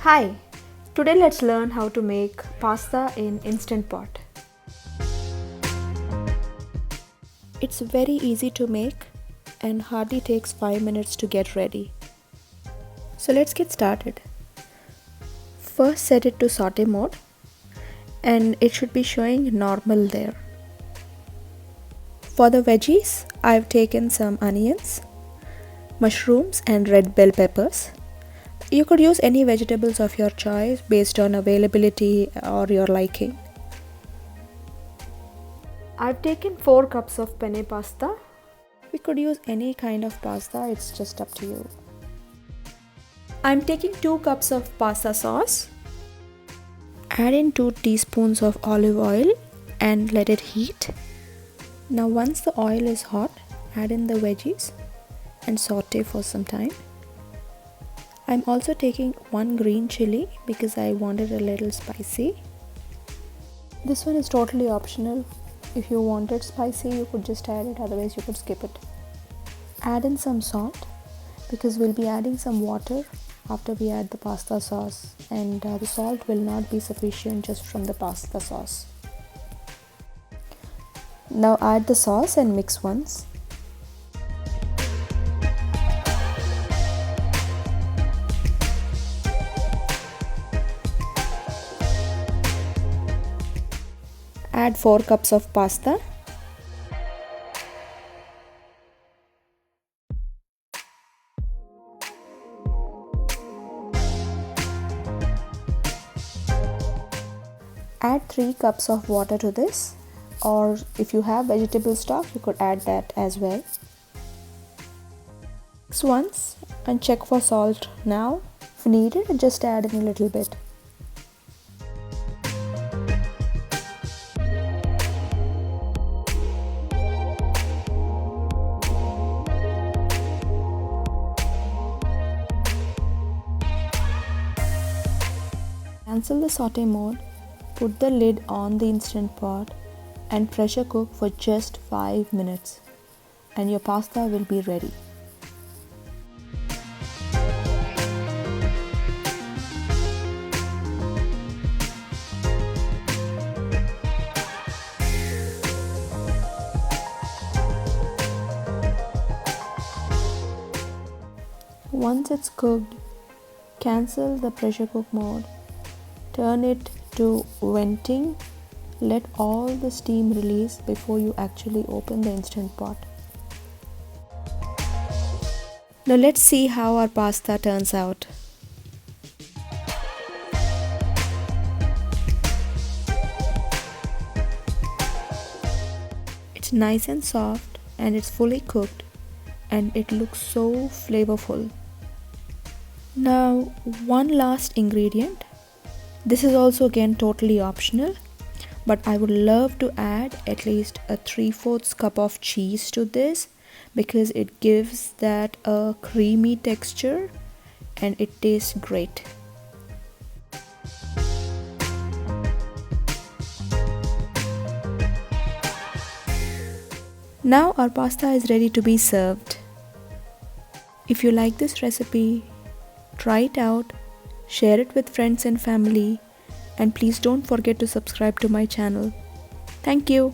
Hi, today let's learn how to make pasta in Instant Pot. It's very easy to make and hardly takes 5 minutes to get ready. So let's get started. First set it to saute mode and it should be showing normal there. For the veggies, I've taken some onions, mushrooms and red bell peppers. You could use any vegetables of your choice based on availability or your liking. I've taken 4 cups of penne pasta. We could use any kind of pasta, it's just up to you. I'm taking 2 cups of pasta sauce. Add in 2 teaspoons of olive oil and let it heat. Now once the oil is hot, add in the veggies and saute for some time. I'm also taking 1 green chili because I want it a little spicy. This one is totally optional. If you want it spicy, you could just add it, otherwise you could skip it. Add in some salt because we'll be adding some water after we add the pasta sauce, and the salt will not be sufficient just from the pasta sauce. Now add the sauce and mix once. Add 4 cups of pasta. Add 3 cups of water to this, or if you have vegetable stock, you could add that as well. Mix once and check for salt now. If needed, just add in a little bit. Cancel the saute mode, put the lid on the Instant Pot and pressure cook for just 5 minutes and your pasta will be ready. Once it's cooked, cancel the pressure cook mode. Turn it to venting. Let all the steam release before you actually open the Instant Pot. Now let's see how our pasta turns out. It's nice and soft and it's fully cooked and it looks so flavorful. Now one last ingredient. This is also again totally optional, but I would love to add at least a 3/4 cup of cheese to this because it gives that a creamy texture and it tastes great. Now our pasta is ready to be served. If you like this recipe, try it out. Share it with friends and family, and please don't forget to subscribe to my channel. Thank you.